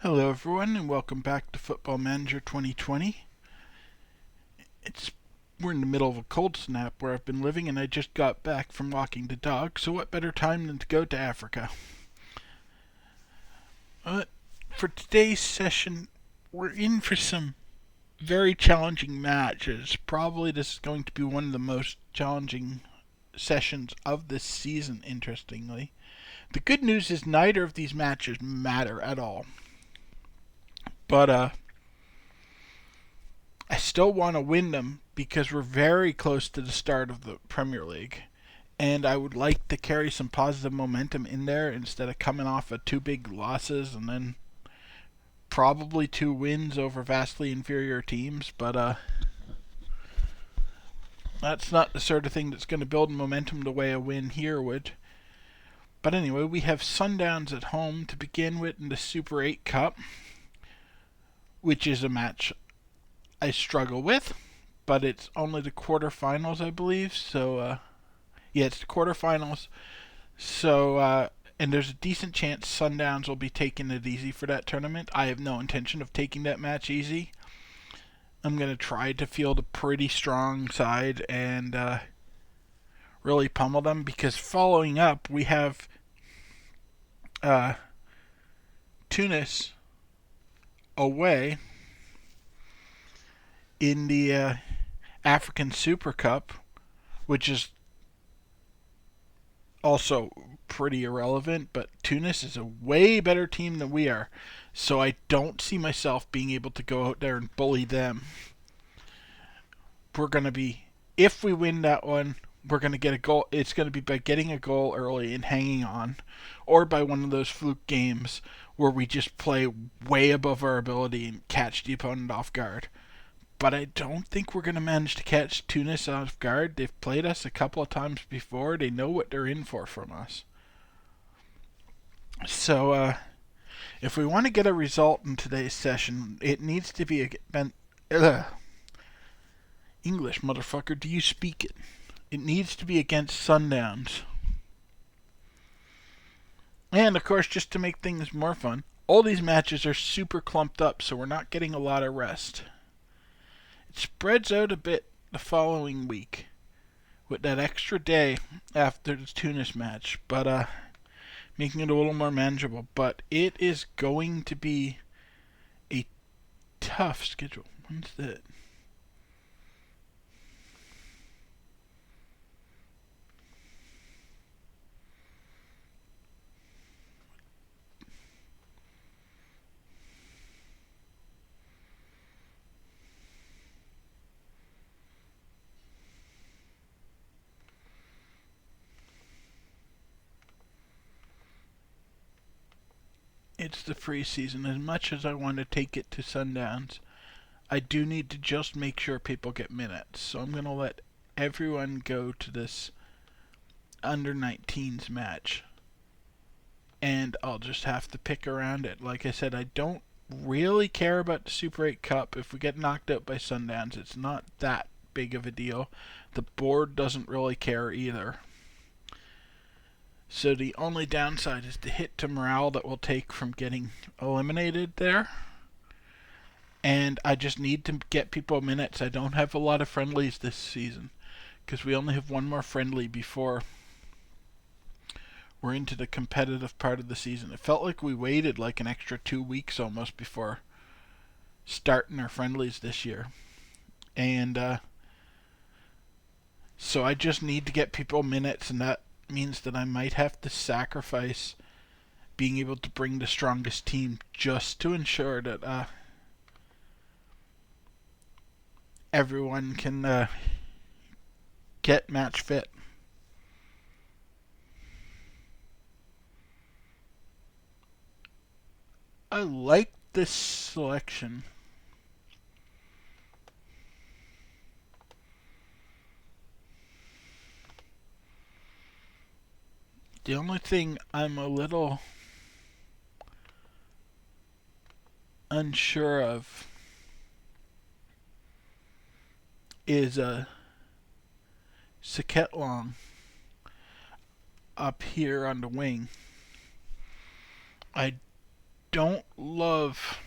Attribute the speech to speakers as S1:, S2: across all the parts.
S1: Hello everyone and welcome back to Football Manager 2020. We're in the middle of a cold snap where I've been living and I just got back from walking the dog, so what better time than to go to Africa. For today's session, we're in for some very challenging matches. Probably this is going to be one of the most challenging sessions of this season, interestingly. The good news is neither of these matches matter at all. But I still want to win them because we're very close to the start of the Premier League. And I would like to carry some positive momentum in there instead of coming off of two big losses and then probably two wins over vastly inferior teams. But that's not the sort of thing that's going to build momentum the way a win here would. But anyway, we have Sundowns at home to begin with in the Super 8 Cup, which is a match I struggle with, but it's only the quarterfinals, I believe. So, yeah, it's the quarterfinals. So, and there's a decent chance Sundowns will be taking it easy for that tournament. I have no intention of taking that match easy. I'm going to try to field a pretty strong side and really pummel them, because following up, we have Tunis away in the African Super Cup, which is also pretty irrelevant, but Tunis is a way better team than we are, so I don't see myself being able to go out there and bully them. We're going to be, if we win that one, we're going to get a goal. It's going to be by getting a goal early and hanging on, or by one of those fluke games where we just play way above our ability and catch the opponent off guard. But I don't think we're going to manage to catch Tunis off guard. They've played us a couple of times before. They know what they're in for from us. So, if we want to get a result in today's session, it needs to be English, motherfucker, do you speak it? It needs to be against Sundowns. And, of course, just to make things more fun, all these matches are super clumped up, so we're not getting a lot of rest. It spreads out a bit the following week with that extra day after the Tunis match, but making it a little more manageable. But it is going to be a tough schedule. When's that? It's the preseason. As much as I want to take it to Sundowns, I do need to just make sure people get minutes. So I'm going to let everyone go to this under 19s match. And I'll just have to pick around it. Like I said, I don't really care about the Super 8 Cup. If we get knocked out by Sundowns, it's not that big of a deal. The board doesn't really care either. So the only downside is the hit to morale that we'll take from getting eliminated there. And I just need to get people minutes. I don't have a lot of friendlies this season, because we only have one more friendly before we're into the competitive part of the season. It felt like we waited like an extra 2 weeks almost before starting our friendlies this year. And so I just need to get people minutes, and that means that I might have to sacrifice being able to bring the strongest team just to ensure that everyone can get match fit. I like this selection. The only thing I'm a little unsure of is Saketlong up here on the wing. I don't love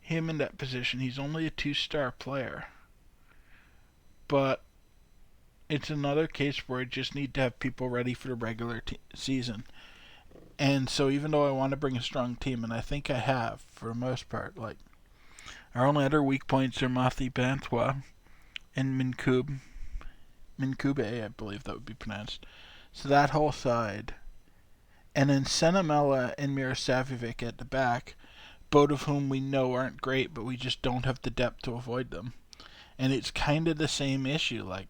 S1: him in that position. He's only a 2-star player. But it's another case where I just need to have people ready for the regular season. And so even though I want to bring a strong team, and I think I have for the most part, like our only other weak points are Mathi Bantwa and Minkube, I believe that would be pronounced. So that whole side. And then Senamela and Mirosavljevic at the back, both of whom we know aren't great, but we just don't have the depth to avoid them. And it's kind of the same issue. Like,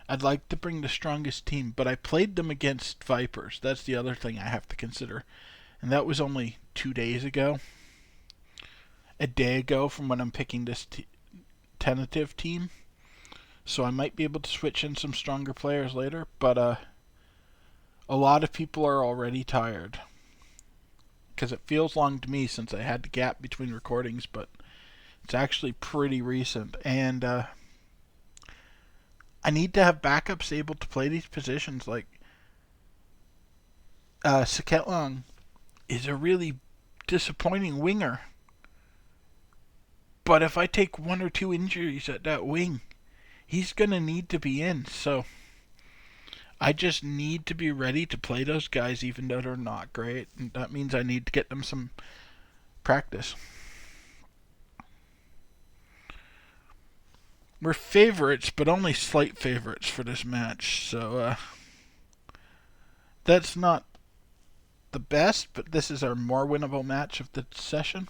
S1: I'd like to bring the strongest team, but I played them against Vipers. That's the other thing I have to consider. And that was only 2 days ago. A day ago from when I'm picking this tentative team. So I might be able to switch in some stronger players later, but a lot of people are already tired. Because it feels long to me since I had the gap between recordings, but it's actually pretty recent. And I need to have backups able to play these positions. Like, Saketlang is a really disappointing winger. But if I take 1 or 2 injuries at that wing, he's going to need to be in. So I just need to be ready to play those guys even though they're not great. And that means I need to get them some practice. We're favorites, but only slight favorites for this match. So that's not the best, but this is our more winnable match of the session.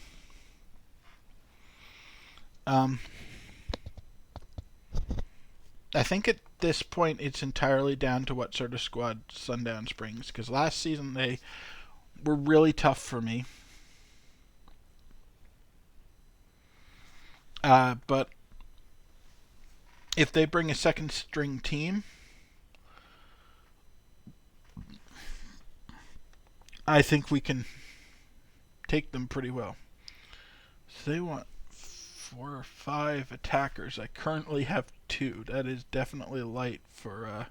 S1: I think at this point it's entirely down to what sort of squad Sundowns brings, because last season they were really tough for me. But if they bring a second string team, I think we can take them pretty well. So they want 4 or 5 attackers. I currently have 2. That is definitely light for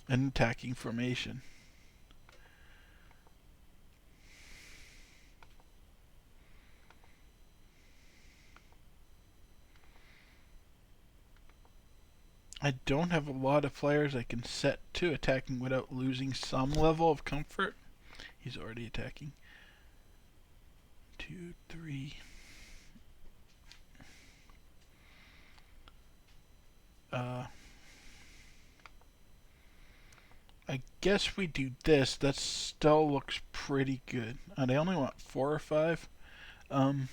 S1: an attacking formation. I don't have a lot of players I can set to attacking without losing some level of comfort. He's already attacking. 2, 3. I guess we do this. That still looks pretty good. They only want 4 or 5. I'm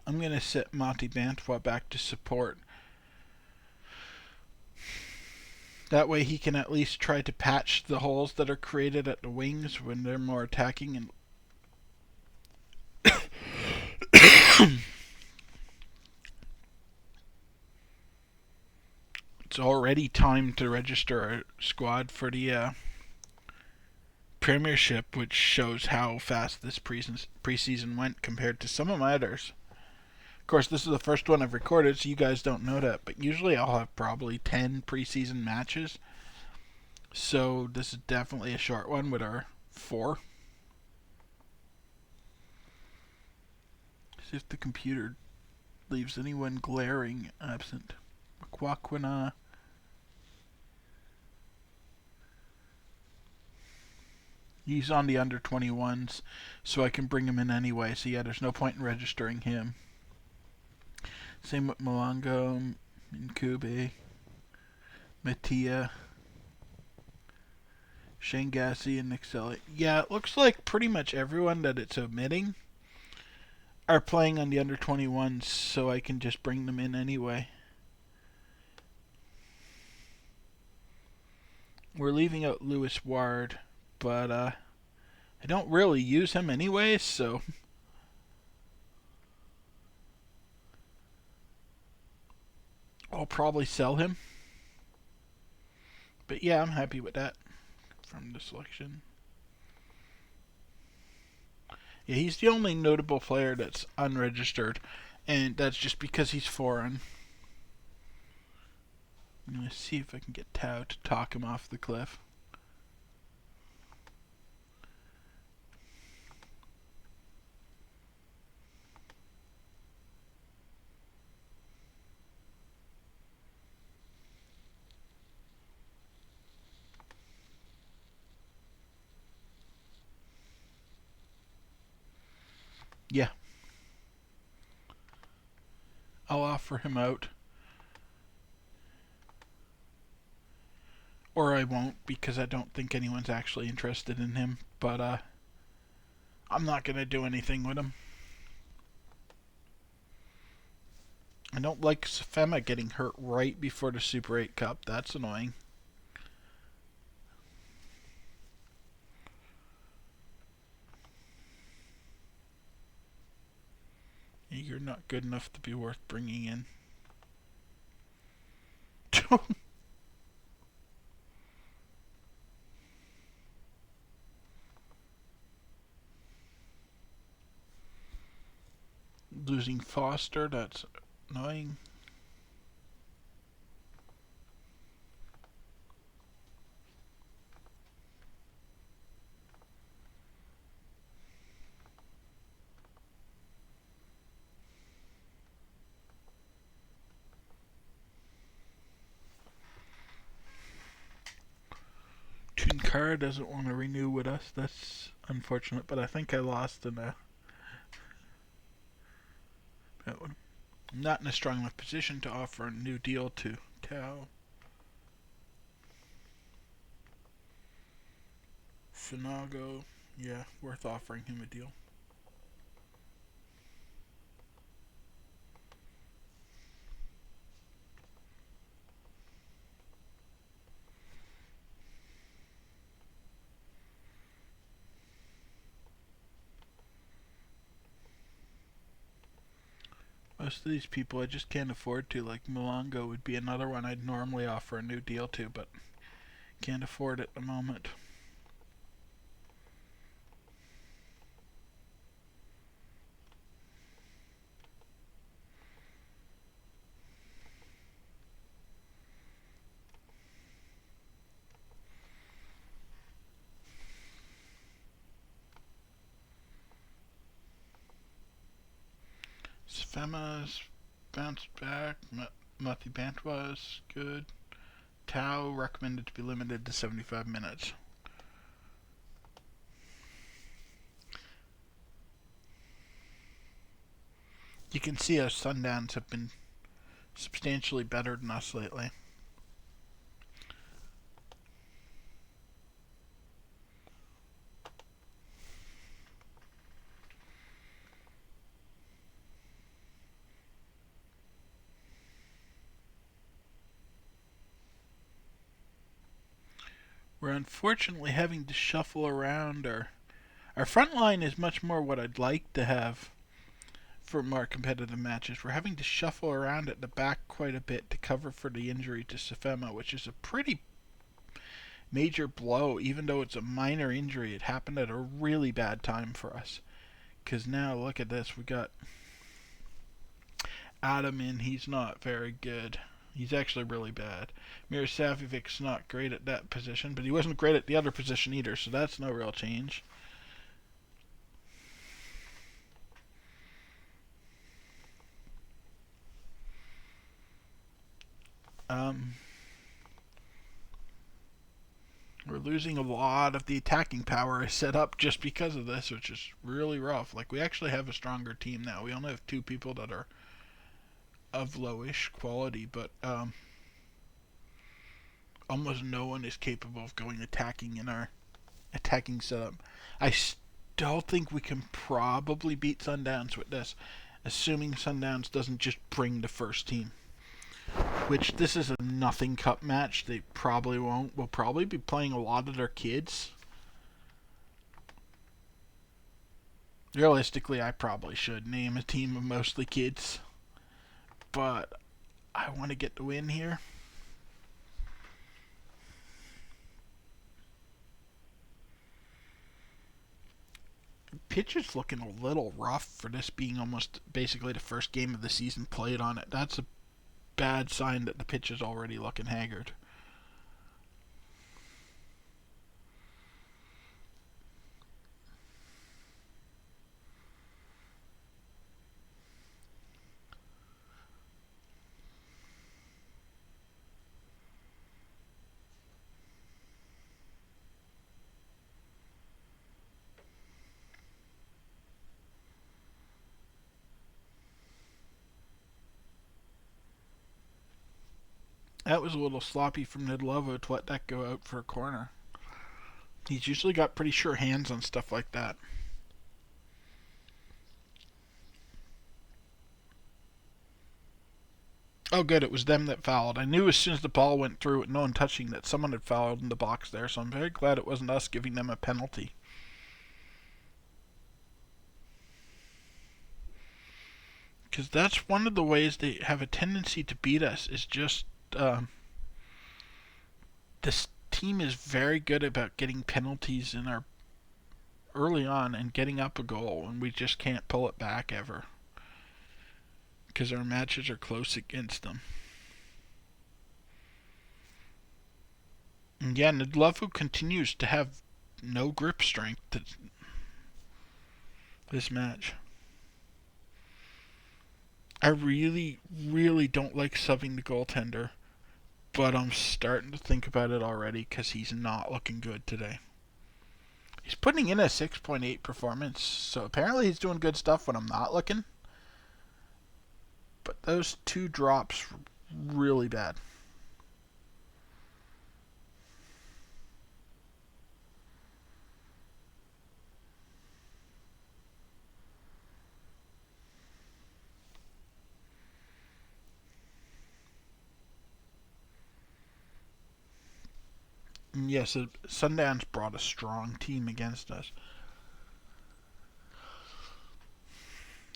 S1: going to set Mati Bantwa back to support. That way he can at least try to patch the holes that are created at the wings when they're more attacking. And it's already time to register our squad for the Premiership, which shows how fast this preseason went compared to some of my others. Of course, this is the first one I've recorded, so you guys don't know that, but usually I'll have probably 10 preseason matches. So this is definitely a short one with our 4. See if the computer leaves anyone glaring absent. Makwakwina. He's on the under 21s, so I can bring him in anyway. So yeah, there's no point in registering him. Same with Malango, Minkube, Mattia, Shangassi, and Nixeli. Yeah, it looks like pretty much everyone that it's omitting are playing on the under 21s, so I can just bring them in anyway. We're leaving out Lewis Ward, but I don't really use him anyway, so I'll probably sell him. But yeah, I'm happy with that from the selection. Yeah, he's the only notable player that's unregistered, and that's just because he's foreign. I'm going to see if I can get Tao to talk him off the cliff. Yeah, I'll offer him out. Or I won't because I don't think anyone's actually interested in him. But I'm not going to do anything with him. I don't like Safema getting hurt right before the Super 8 Cup. That's annoying. You're not good enough to be worth bringing in. Losing Foster, that's annoying. Tunkara doesn't want to renew with us. That's unfortunate, but I think I lost in that one. I'm not in a strong enough position to offer a new deal to Tao. Finago, yeah, worth offering him a deal. Most of these people I just can't afford to. Like Milongo would be another one I'd normally offer a new deal to, but can't afford it at the moment. Sfema's bounced back. Mati Bantwa's good. Tao recommended to be limited to 75 minutes. You can see our Sundowns have been substantially better than us lately. We're unfortunately having to shuffle around our front line is much more what I'd like to have for more competitive matches. We're having to shuffle around at the back quite a bit to cover for the injury to Safema, which is a pretty major blow. Even though it's a minor injury, it happened at a really bad time for us. Because now, look at this. We got Adam in. He's not very good. He's actually really bad. Mirosavic's not great at that position, but he wasn't great at the other position either, so that's no real change. We're losing a lot of the attacking power I set up just because of this, which is really rough. Like, we actually have a stronger team now. We only have two people that are of lowish quality, but almost no one is capable of going attacking in our attacking setup. I still think we can probably beat Sundowns with this, assuming Sundowns doesn't just bring the first team. Which this is a nothing cup match. They probably won't. We'll probably be playing a lot of their kids. Realistically, I probably should name a team of mostly kids. But I want to get the win here. Pitch is looking a little rough for this being almost basically the first game of the season played on it. That's a bad sign that the pitch is already looking haggard. That was a little sloppy from Nidlovo to let that go out for a corner. He's usually got pretty sure hands on stuff like that. Oh, good. It was them that fouled. I knew as soon as the ball went through with no one touching that someone had fouled in the box there, so I'm very glad it wasn't us giving them a penalty. Because that's one of the ways they have a tendency to beat us, is just this team is very good about getting penalties in our early on and getting up a goal, and we just can't pull it back ever because our matches are close against them. And yeah, Nidlovo continues to have no grip strength this match. I really, really don't like subbing the goaltender, but I'm starting to think about it already because he's not looking good today. He's putting in a 6.8 performance, so apparently he's doing good stuff when I'm not looking. But those two drops were really bad. And yes, Sundowns brought a strong team against us.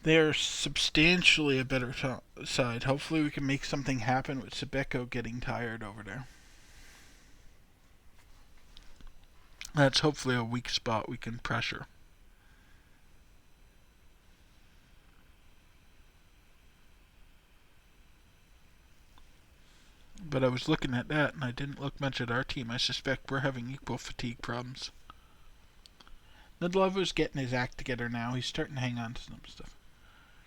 S1: They're substantially a better side. Hopefully we can make something happen with Sebeko getting tired over there. That's hopefully a weak spot we can pressure. But I was looking at that and I didn't look much at our team. I suspect we're having equal fatigue problems. Nidlovo's getting his act together now. He's starting to hang on to some stuff.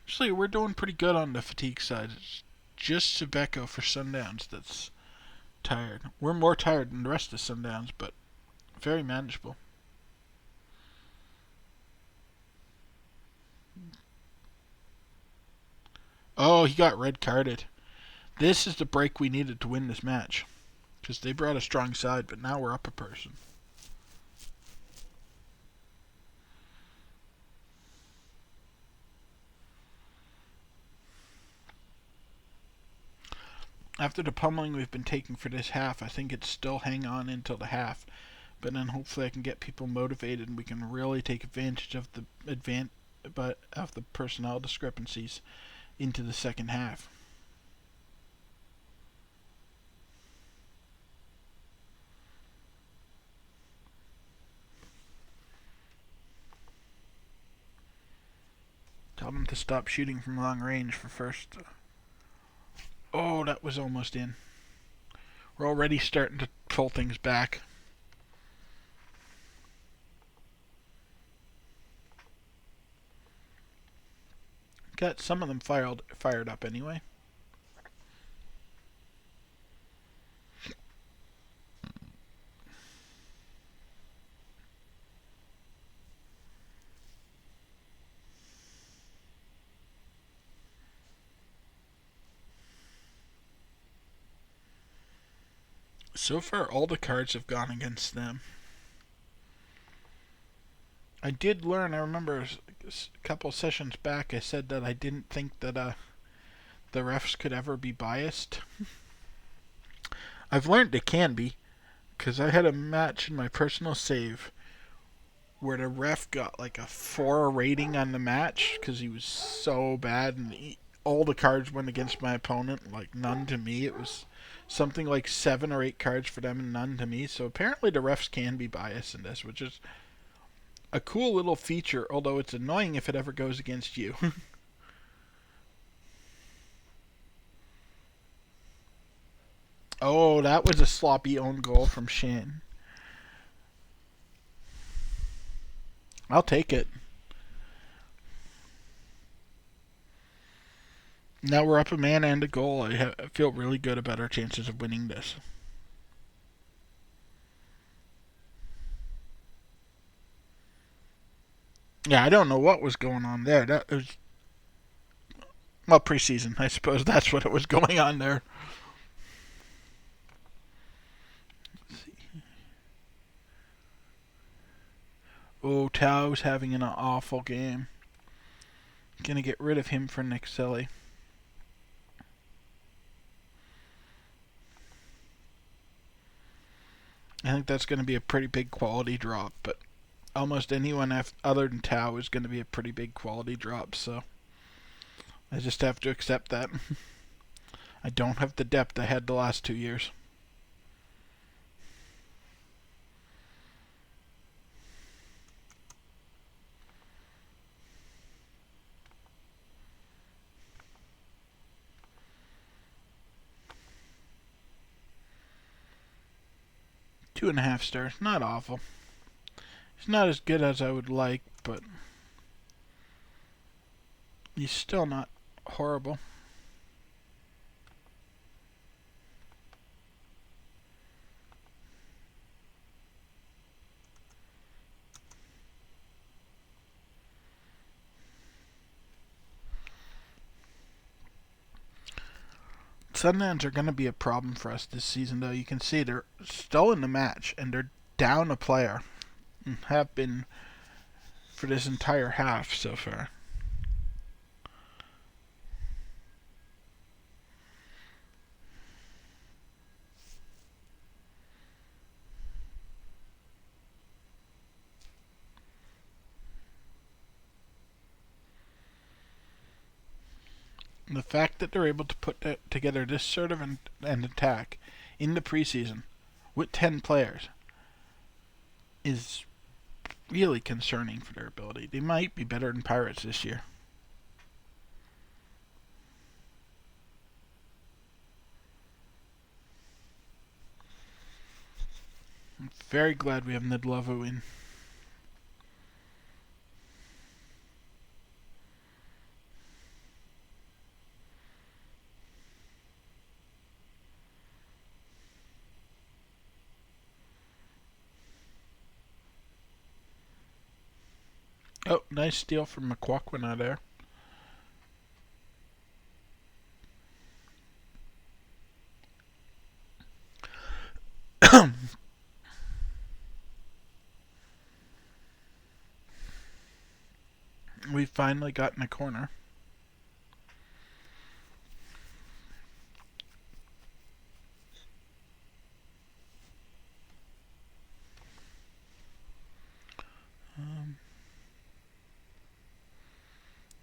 S1: Actually, we're doing pretty good on the fatigue side. It's just Sebeko for Sundowns that's tired. We're more tired than the rest of Sundowns, but very manageable. Oh, he got red carded. This is the break we needed to win this match. Because they brought a strong side, but now we're up a person. After the pummeling we've been taking for this half, I think it's still hang on until the half. But then hopefully I can get people motivated and we can really take advantage of the personnel discrepancies into the second half. Tell them to stop shooting from long range for first. Oh, that was almost in. We're already starting to pull things back. Got some of them fired up anyway. So far, all the cards have gone against them. I did learn, I remember a couple sessions back, I said that I didn't think that the refs could ever be biased. I've learned they can be, because I had a match in my personal save where the ref got like a 4 rating on the match because he was so bad and all the cards went against my opponent, like none to me. It was something like 7 or 8 cards for them and none to me. So apparently the refs can be biased in this, which is a cool little feature, although it's annoying if it ever goes against you. Oh, that was a sloppy own goal from Shan. I'll take it. Now we're up a man and a goal. I feel really good about our chances of winning this. Yeah, I don't know what was going on there. That was, well, preseason. I suppose that's what it was going on there. Oh, Tao's having an awful game. Gonna get rid of him for Nick Silly. I think that's going to be a pretty big quality drop, but almost anyone other than Tao is going to be a pretty big quality drop, so I just have to accept that. I don't have the depth I had the last 2 years. Two and a half stars, not awful. He's not as good as I would like, but he's still not horrible. Sundowns are going to be a problem for us this season, though. You can see they're still in the match, and they're down a player, and have been for this entire half so far. And the fact that they're able to put together this sort of an attack in the preseason with 10 players is really concerning for their ability. They might be better than Pirates this year. I'm very glad we have Nidlovo in. Oh, nice steal from McQuaquina there. We've finally gotten a corner.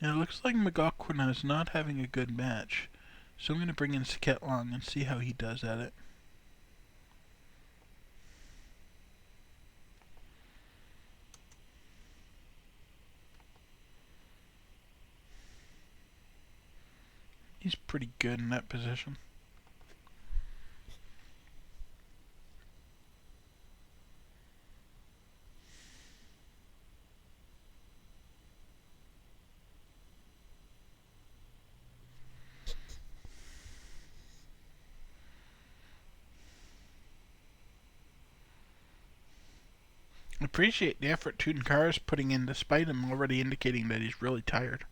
S1: It looks like McQuaquina is not having a good match. So I'm going to bring in Saketlong and see how he does at it. He's pretty good in that position. I appreciate the effort Tunkar is putting in despite him already indicating that he's really tired.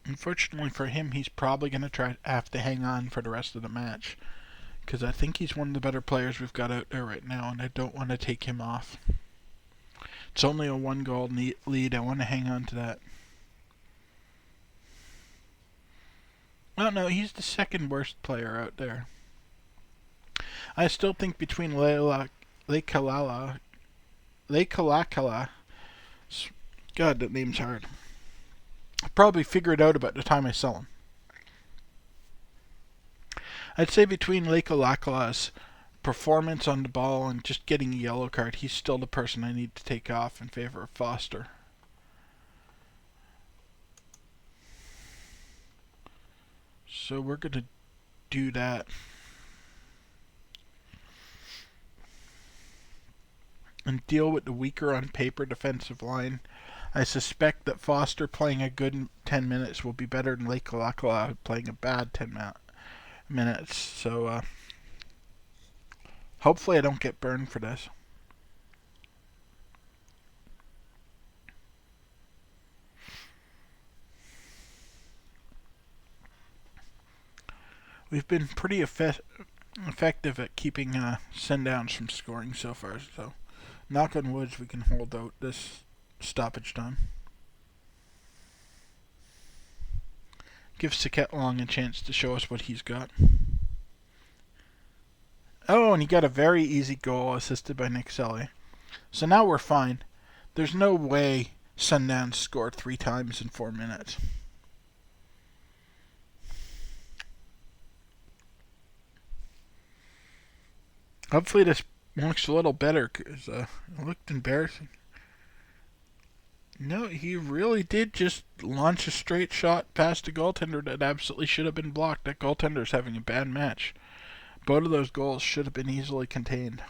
S1: Unfortunately for him, he's probably going to have to hang on for the rest of the match. Because I think he's one of the better players we've got out there right now, and I don't want to take him off. It's only a 1-goal lead. I want to hang on to that. Oh no, he's the second worst player out there. I still think between Leikalakala, God, that name's hard. I'll probably figure it out about the time I sell him. I'd say between Leikalakala's performance on the ball and just getting a yellow card, he's still the person I need to take off in favor of Foster. So we're going to do that. And deal with the weaker on paper defensive line. I suspect that Foster playing a good 10 minutes will be better than Leikalakala playing a bad 10 minutes. So hopefully I don't get burned for this. we've been pretty effective at keeping Sundowns from scoring so far. So, knock on wood, we can hold out this stoppage time. Give Saket Long a chance to show us what he's got. Oh, and he got a very easy goal assisted by Nick Selly. So now we're fine. There's no way Sundowns scored 3 times in 4 minutes. Hopefully this looks a little better, because it looked embarrassing. No, he really did just launch a straight shot past a goaltender that absolutely should have been blocked. That goaltender's having a bad match. Both of those goals should have been easily contained.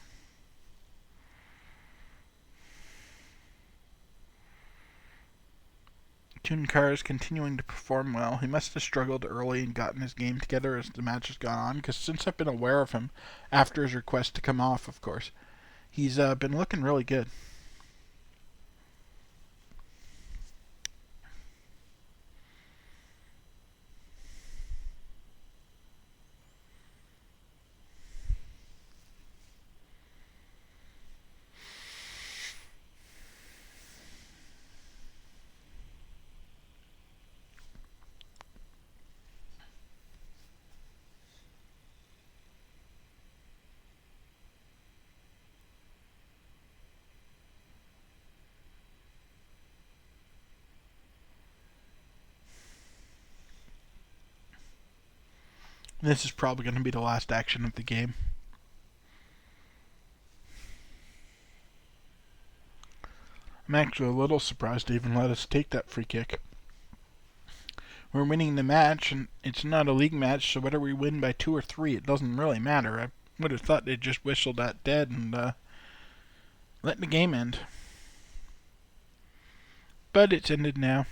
S1: Tunkar is continuing to perform well. He must have struggled early and gotten his game together as the match has gone on, because since I've been aware of him, after his request to come off, of course, he's been looking really good. This is probably going to be the last action of the game. I'm actually a little surprised they even let us take that free kick. We're winning the match, and it's not a league match, so whether we win by 2 or 3, it doesn't really matter. I would have thought they'd just whistle that dead and let the game end. But it's ended now.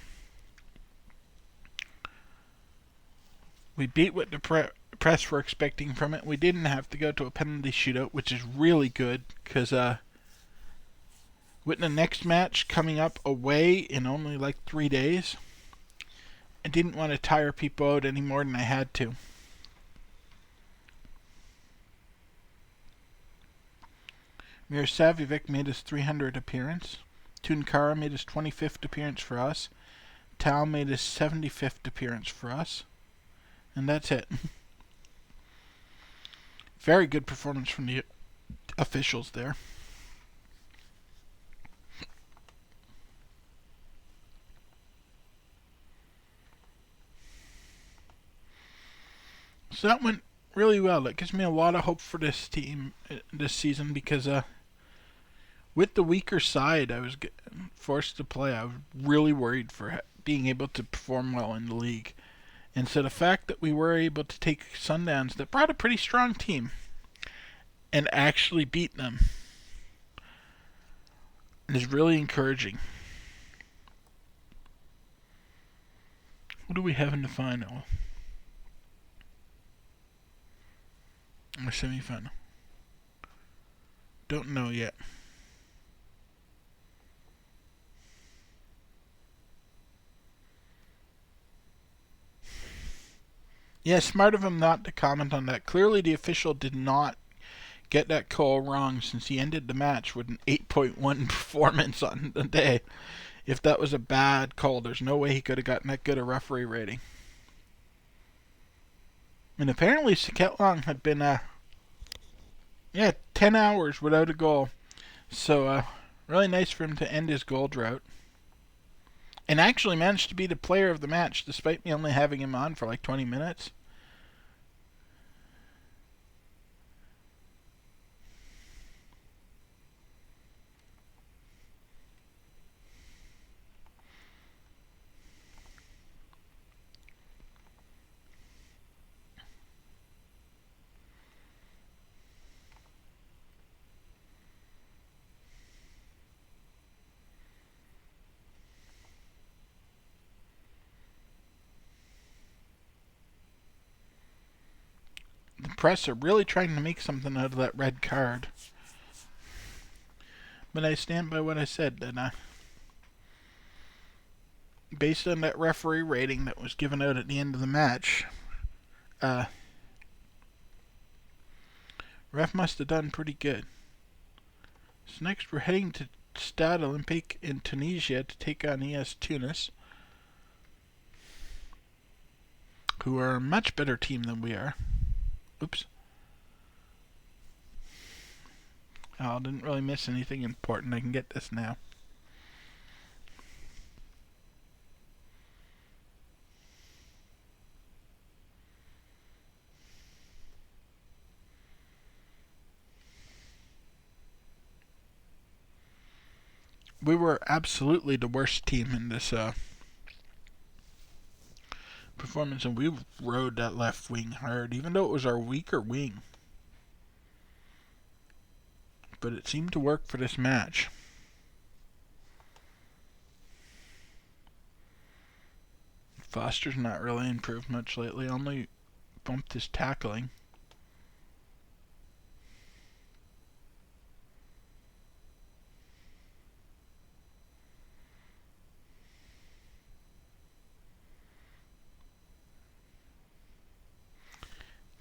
S1: We beat what the press were expecting from it. We didn't have to go to a penalty shootout, which is really good, because with the next match coming up away in only like 3 days, I didn't want to tire people out any more than I had to. Mirosavic made his 300th appearance. Tunkara made his 25th appearance for us. Tal made his 75th appearance for us. And that's it. Very good performance from the officials there. So that went really well. That gives me a lot of hope for this team this season, because with the weaker side I was forced to play, I was really worried for being able to perform well in the league. And so the fact that we were able to take Sundowns, that brought a pretty strong team, and actually beat them, is really encouraging. What do we have in the final? Or semi-final? Don't know yet. Yeah, smart of him not to comment on that. Clearly the official did not get that call wrong, since he ended the match with an 8.1 performance on the day. If that was a bad call, there's no way he could have gotten that good a referee rating. And apparently Saket Long had been 10 hours without a goal. So really nice for him to end his goal drought. And actually managed to be the player of the match, despite me only having him on for like 20 minutes. The press are really trying to make something out of that red card. But I stand by what I said, that based on that referee rating that was given out at the end of the match, Ref must have done pretty good. So next we're heading to Stade Olympique in Tunisia to take on ES Tunis, who are a much better team than we are. Oops. Oh, didn't really miss anything important. I can get this now. We were absolutely the worst team in this performance, and we rode that left wing hard, even though it was our weaker wing. But it seemed to work for this match. Foster's not really improved much lately, only bumped his tackling.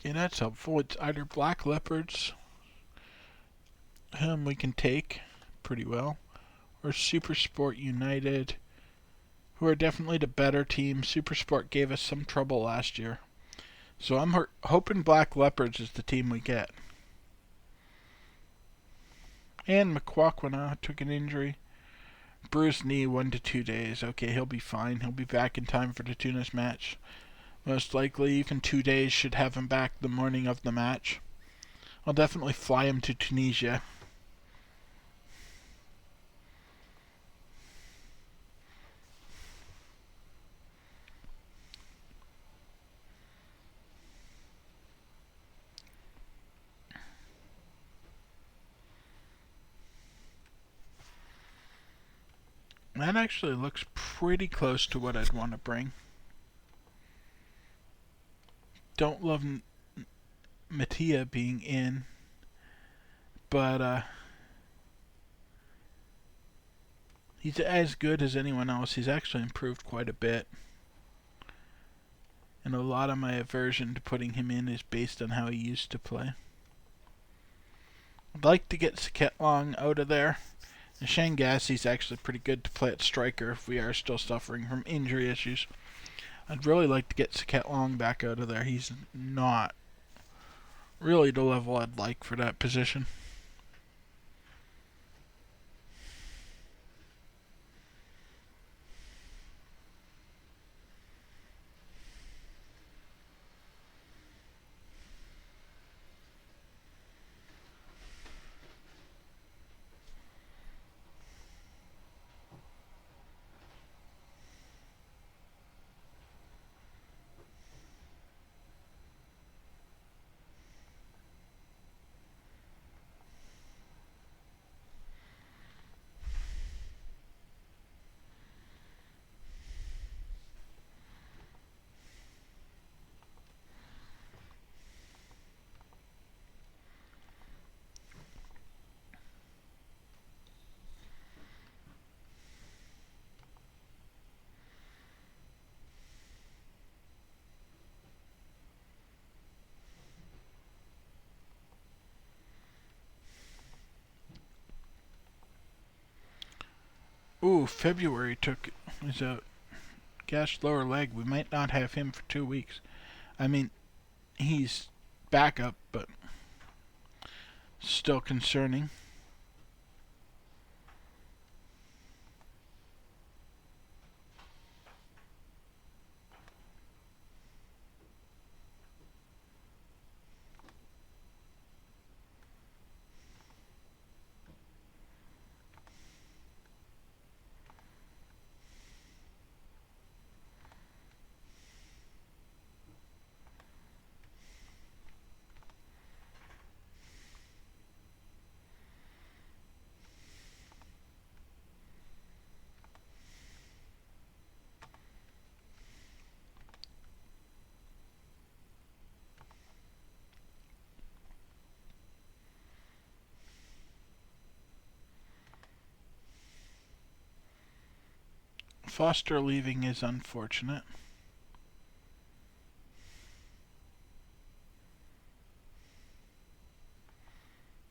S1: Okay, that's helpful. It's either Black Leopards, whom we can take pretty well, or Supersport United, who are definitely the better team. Supersport gave us some trouble last year. So I'm hoping Black Leopards is the team we get. And Makwakwina took an injury. Bruised knee, 1 to 2 days. Okay, he'll be fine. He'll be back in time for the Tunis match. Most likely, even 2 days should have him back the morning of the match. I'll definitely fly him to Tunisia. That actually looks pretty close to what I'd want to bring. Don't love Mattia being in, but he's as good as anyone else. He's actually improved quite a bit. And a lot of my aversion to putting him in is based on how he used to play. I'd like to get Saketlong out of there. And Shangassi's actually pretty good to play at striker if we are still suffering from injury issues. I'd really like to get Saketlong back out of there. He's not really the level I'd like for that position. Ooh, February took is a gashed lower leg. We might not have him for 2 weeks. I mean, he's backup, but still concerning. Foster leaving is unfortunate.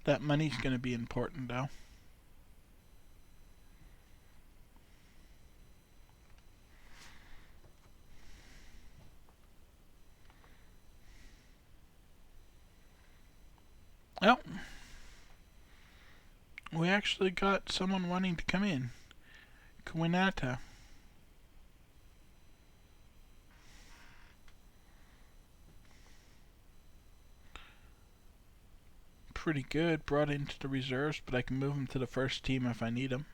S1: That money's going to be important, though. Oh, we actually got someone wanting to come in. Quinata. Pretty good. Brought into the reserves, but I can move him to the first team if I need him.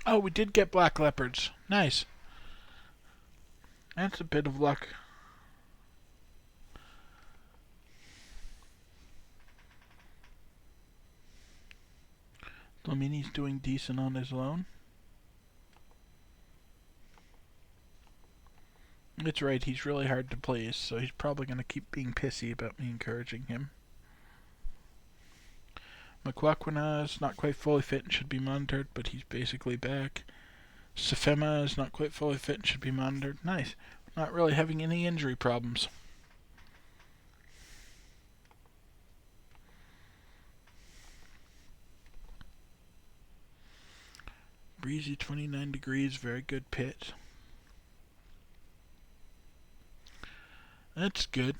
S1: Oh, we did get black leopards. Nice. That's a bit of luck. Domini's doing decent on his loan. It's right, he's really hard to please, so he's probably going to keep being pissy about me encouraging him. Makwakwana is not quite fully fit and should be monitored, but he's basically back. Sefema is not quite fully fit and should be monitored. Nice. Not really having any injury problems. Breezy 29 degrees, very good pitch. That's good.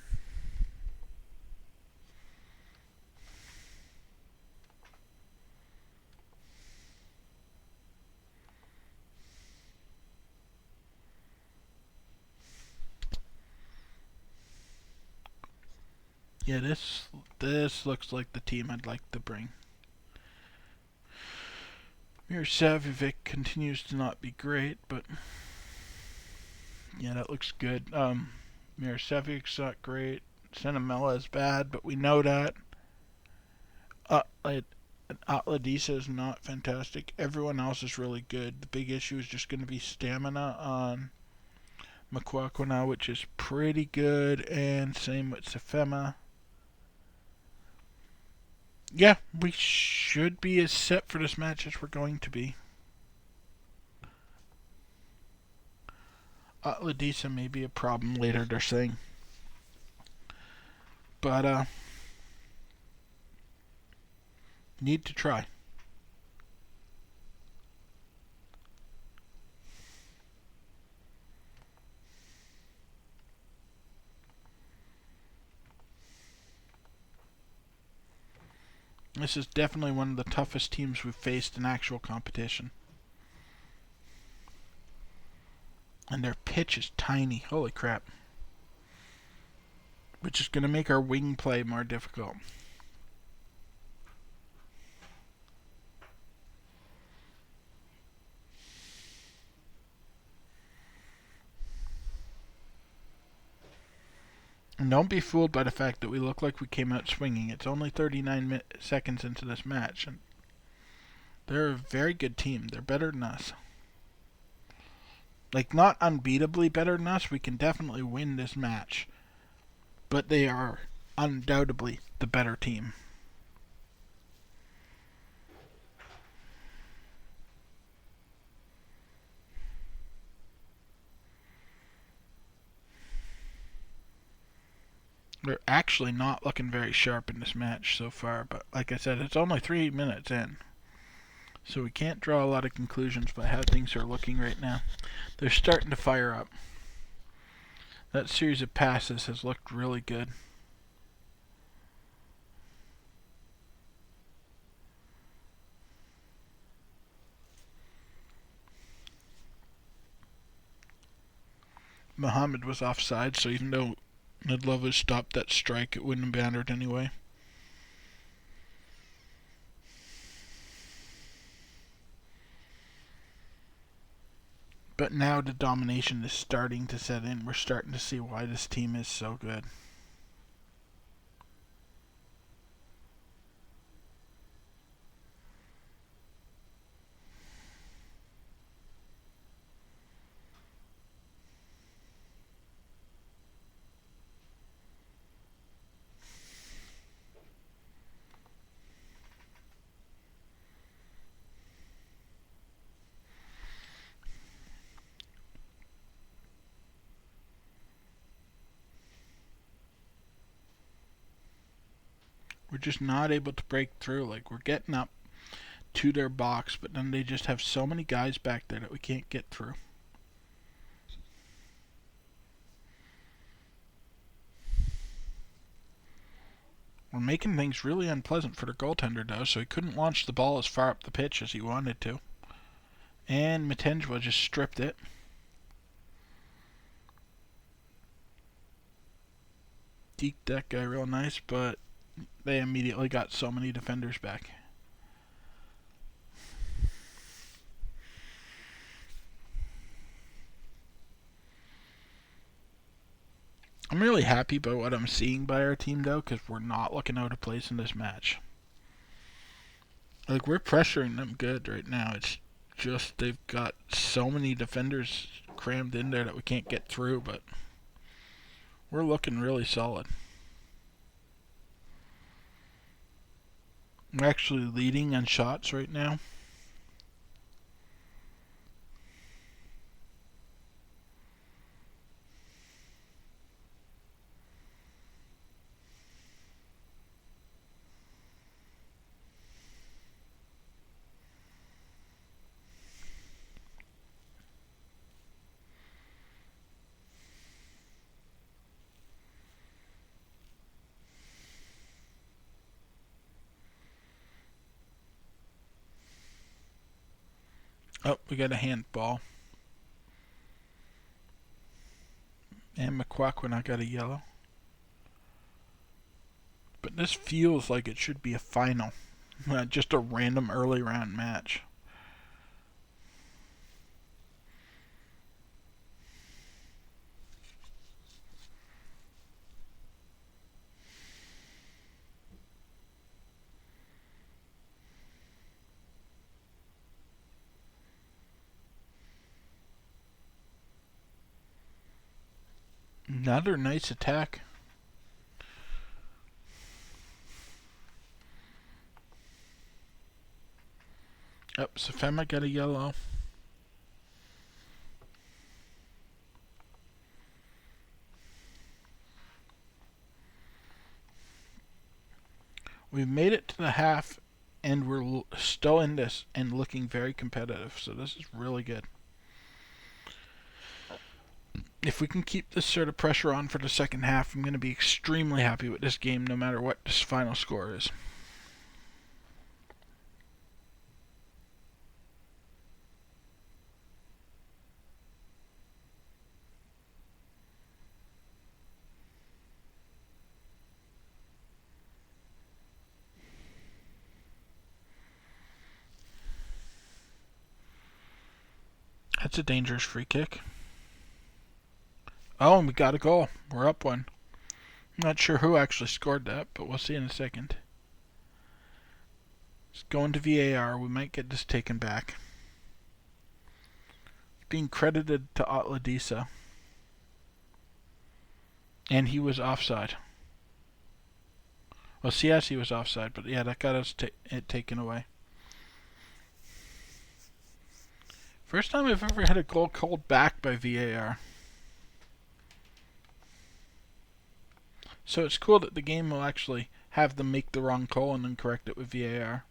S1: Yeah, this looks like the team I'd like to bring. Mirosavic continues to not be great, but yeah, that looks good. Mirosavic's not great. Senamela is bad, but we know that. Atladisa is not fantastic. Everyone else is really good. The big issue is just going to be stamina on Makwakwana, which is pretty good, and same with Sefema. Yeah, we should be as set for this match as we're going to be. Atladisa may be a problem later, they're saying. But, need to try. This is definitely one of the toughest teams we've faced in actual competition. And their pitch is tiny. Holy crap. Which is going to make our wing play more difficult. And don't be fooled by the fact that we look like we came out swinging. It's only 39 seconds into this match, and they're a very good team. They're better than us. Like, not unbeatably better than us. We can definitely win this match. But they are undoubtedly the better team. They're actually not looking very sharp in this match so far, but like I said, it's only 3 minutes in. So we can't draw a lot of conclusions by how things are looking right now. They're starting to fire up. That series of passes has looked really good. Muhammad was offside, so even though Nedlova stopped that strike, it wouldn't have mattered anyway. But now the domination is starting to set in. We're starting to see why this team is so good. We're just not able to break through. Like, we're getting up to their box, but then they just have so many guys back there that we can't get through. We're making things really unpleasant for the goaltender, though, so he couldn't launch the ball as far up the pitch as he wanted to. And Matenjwa just stripped it. Deked that guy real nice, but they immediately got so many defenders back. I'm really happy by what I'm seeing by our team, though, because we're not looking out of place in this match. Like, we're pressuring them good right now. It's just they've got so many defenders crammed in there that we can't get through, but we're looking really solid. We're actually leading on shots right now. Oh, we got a handball. And McQuaquin, I got a yellow. But this feels like it should be a final, not just a random early round match. Another nice attack. Oh, Safema got a yellow. We've made it to the half, and we're still in this and looking very competitive, so this is really good. If we can keep this sort of pressure on for the second half, I'm going to be extremely happy with this game, no matter what this final score is. That's a dangerous free kick. Oh, and we got a goal. We're up one. I'm not sure who actually scored that, but we'll see in a second. It's going to VAR. We might get this taken back. It's being credited to Atladisa. And he was offside. Well, yes, he was offside, but yeah, that got us it taken away. First time I've ever had a goal called back by VAR. So it's cool that the game will actually have them make the wrong call and then correct it with VAR.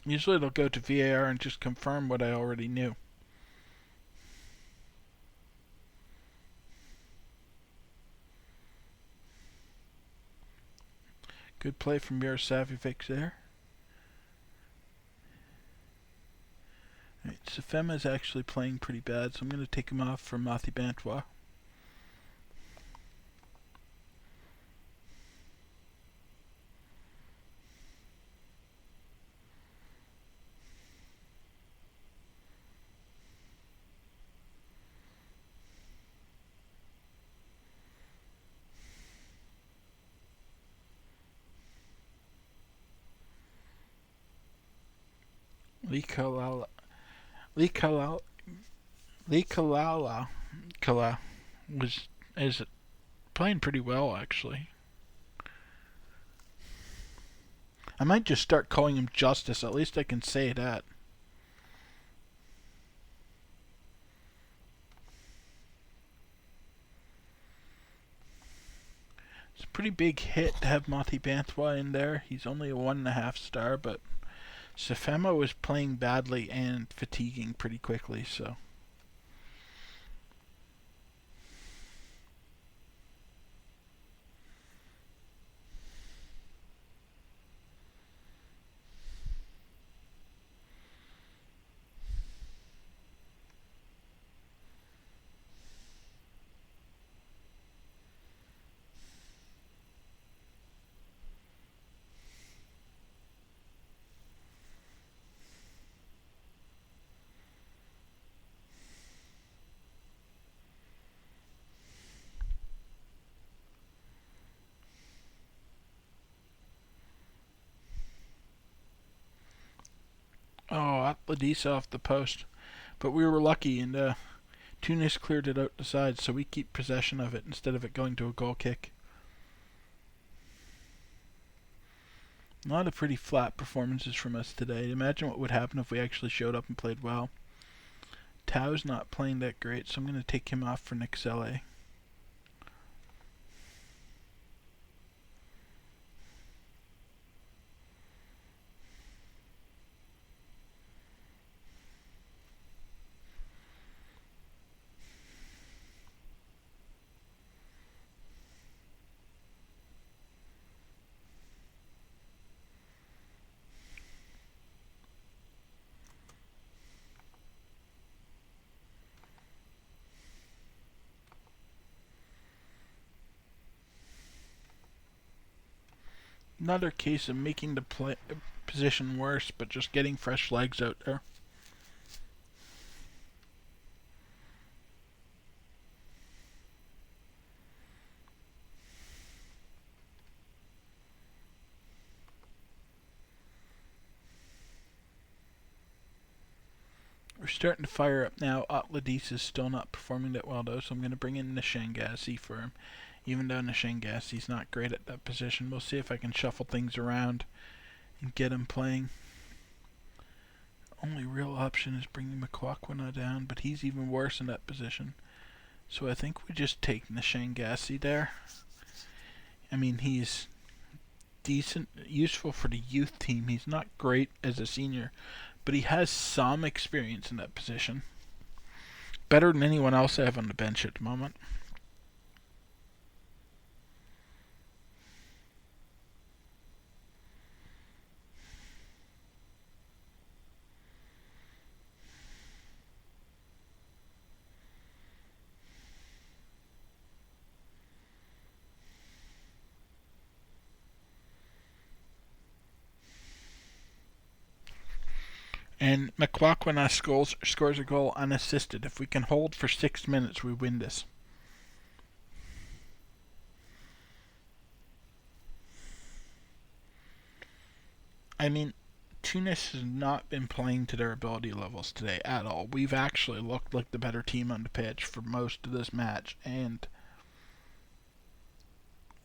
S1: Usually they'll go to VAR and just confirm what I already knew. Good play from Mirosavic there. Right, Safema is actually playing pretty bad, so I'm going to take him off for Mathi Bantwa. Likalala is playing pretty well, actually. I might just start calling him Justice. At least I can say that. pretty big hit to have Mati Bantwa in there. He's only a 1.5 star, but Sefema was playing badly and fatiguing pretty quickly, so. Oh, Atladisa off the post. But we were lucky, and Tunis cleared it out the side, so we keep possession of it instead of it going to a goal kick. A lot of pretty flat performances from us today. Imagine what would happen if we actually showed up and played well. Tao's not playing that great, so I'm going to take him off for next LA. Another case of making the position worse, but just getting fresh legs out there. We're starting to fire up now. Atladis is still not performing that well, though, so I'm going to bring in Nishangassi for him. Even though Nishangassi's not great at that position, we'll see if I can shuffle things around and get him playing. Only real option is bringing Makwakwana down, but he's even worse in that position. So I think we just take Nishangassi there. I mean, he's decent, useful for the youth team. He's not great as a senior, but he has some experience in that position. Better than anyone else I have on the bench at the moment. And Makwakwana scores a goal unassisted. If we can hold for 6 minutes, we win this. I mean, Tunis has not been playing to their ability levels today at all. We've actually looked like the better team on the pitch for most of this match, and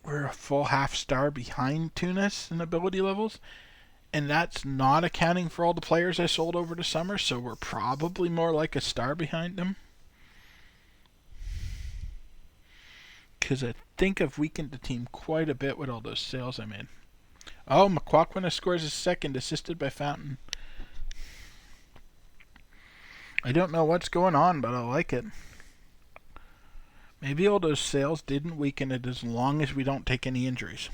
S1: we're a full half star behind Tunis in ability levels. And that's not accounting for all the players I sold over the summer, so we're probably more like a star behind them. Because I think I've weakened the team quite a bit with all those sales I made. Oh, Makwakwana scores his second, assisted by Fountain. I don't know what's going on, but I like it. Maybe all those sales didn't weaken it as long as we don't take any injuries.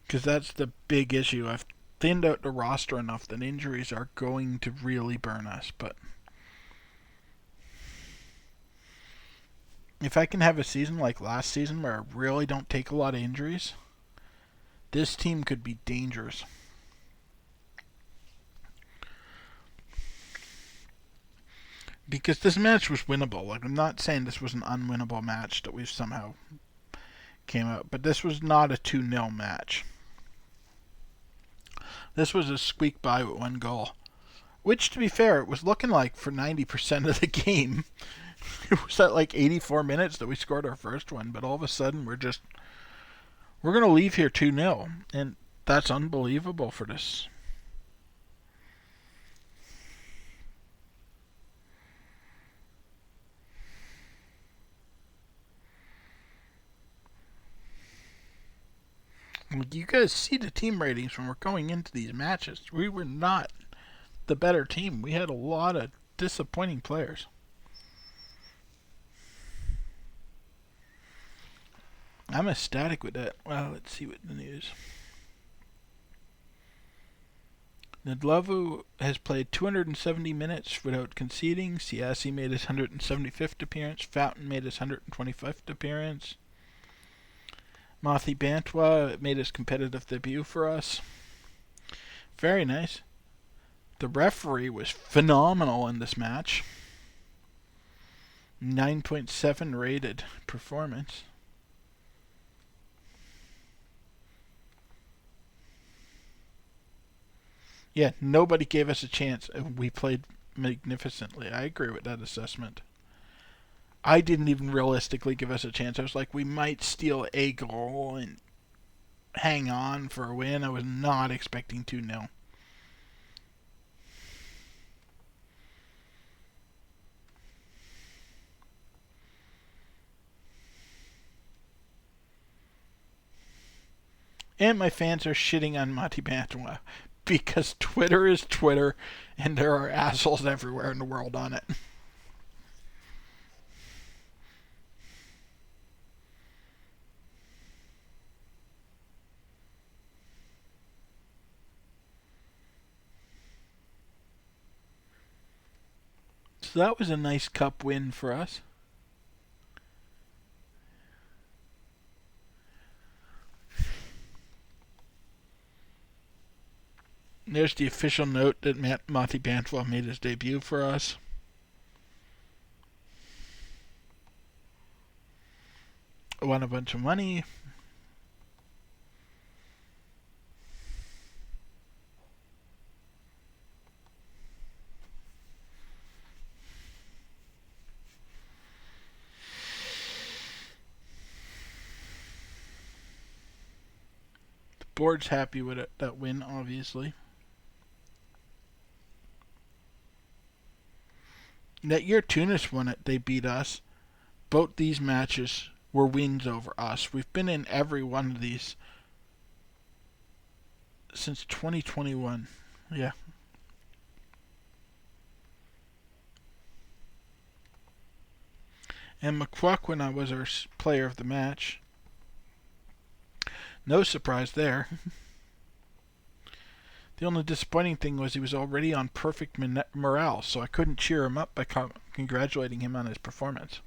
S1: Because that's the big issue. I've thinned out the roster enough that injuries are going to really burn us. But if I can have a season like last season where I really don't take a lot of injuries, this team could be dangerous. Because this match was winnable. Like, I'm not saying this was an unwinnable match that we've somehow came out, but this was not a 2-0 match. This was a squeak by with one goal. Which, to be fair, it was looking like for 90% of the game. It was at like 84 minutes that we scored our first one, but all of a sudden we're going to leave here 2-0. And that's unbelievable for this. You guys see the team ratings when we're going into these matches. We were not the better team. We had a lot of disappointing players. I'm ecstatic with that. Well, let's see what the news. Nedlovu has played 270 minutes without conceding. Siasi made his 175th appearance. Fountain made his 125th appearance. Mothi Bantwa made his competitive debut for us. Very nice. The referee was phenomenal in this match. 9.7 rated performance. Yeah, nobody gave us a chance. We played magnificently. I agree with that assessment. I didn't even realistically give us a chance. I was like, we might steal a goal and hang on for a win. I was not expecting 2-0. And my fans are shitting on Mati Bantwa because Twitter is Twitter and there are assholes everywhere in the world on it. So that was a nice cup win for us. There's the official note that Mati Bantwa made his debut for us. Won a bunch of money. The board's happy with it, that win, obviously. That year Tunis won it, they beat us. Both these matches were wins over us. We've been in every one of these since 2021. Yeah. And McQuaquina was our player of the match. No surprise there. The only disappointing thing was he was already on perfect morale, so I couldn't cheer him up by congratulating him on his performance.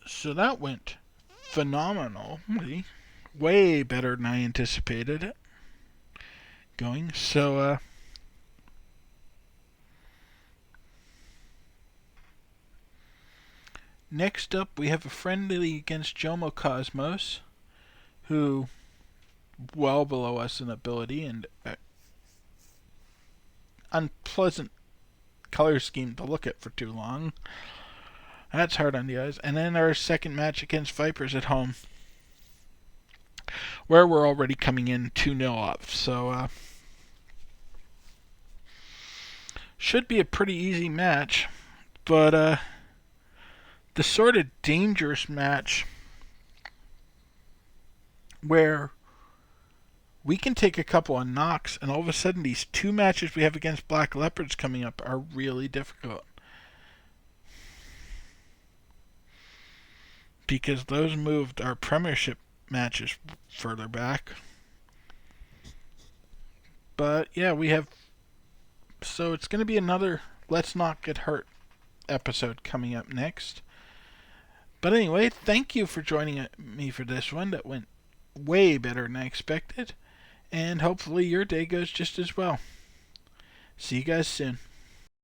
S1: So that went phenomenally. Way better than I anticipated it going. So, next up we have a friendly against Jomo Cosmos, who well below us in ability and unpleasant color scheme to look at for too long. That's hard on the eyes. And then our second match against Vipers at home, where we're already coming in 2-0 up. So, should be a pretty easy match. But, the sort of dangerous match where we can take a couple of knocks and all of a sudden these two matches we have against Black Leopards coming up are really difficult. Because those moved our Premiership matches further back. But yeah, we have... So it's going to be another Let's Not Get Hurt episode coming up next. But anyway, thank you for joining me for this one. That went way better than I expected. And hopefully your day goes just as well. See you guys soon.